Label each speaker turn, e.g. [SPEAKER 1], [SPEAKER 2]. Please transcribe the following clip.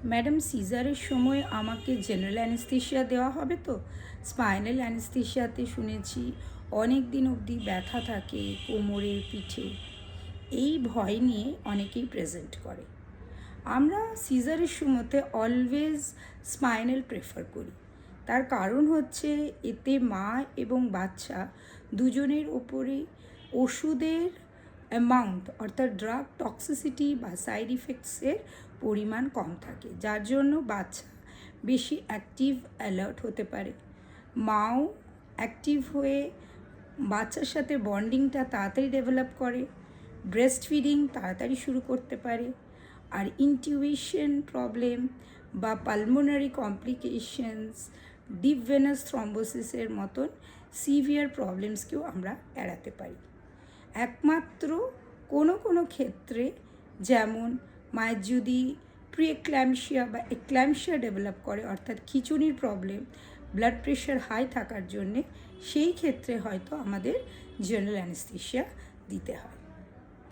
[SPEAKER 1] Madam, সিজারের সময় আমাকে general anaesthesia দেওয়া হবে তো? স্পাইনাল অ্যানেস্থেশিয়াতে শুনেছি অনেক দিন অবধি ব্যথা থাকে কোমরে, পিঠে। এই ভয় নিয়ে অনেকেই প্রেজেন্ট করে। আমরা সিজারের সময়তে অলওয়েজ স্পাইনাল প্রেফার করি। তার কারণ হচ্ছে এতে মা এবং বাচ্চা দুজনের ওপরে ওষুধের অ্যামাউন্ট অর্থাৎ ড্রাগ টক্সিসিটি বা সাইড ইফেক্টসের পরিমাণ কম থাকে, যার জন্য বাচ্চা বেশি অ্যাক্টিভ অ্যালার্ট হতে পারে। মাও অ্যাক্টিভ হয়ে বাচ্চার সাথে বন্ডিংটা তাড়াতাড়ি ডেভেলপ করে, ব্রেস্ট ফিডিং তাড়াতাড়ি শুরু করতে পারে। আর ইনটিউবেশন প্রবলেম বা পালমোনারি কমপ্লিকেশনস, ডিপ ভেনাস থ্রম্বোসিসের মতন সিভিয়ার প্রবলেমসকেও আমরা এড়াতে পারি। একমাত্র কোনো ক্ষেত্রে, যেমন মায়ের যদি প্রিএক্ল্যাম্পসিয়া বা এক্ল্যাম্পসিয়া ডেভেলপ করে অর্থাৎ খিঁচুনির প্রবলেম, ব্লাড প্রেশার হাই থাকার জন্যে, সেই ক্ষেত্রে হয়তো আমাদের জেনারেল অ্যানেস্থেশিয়া দিতে হয়।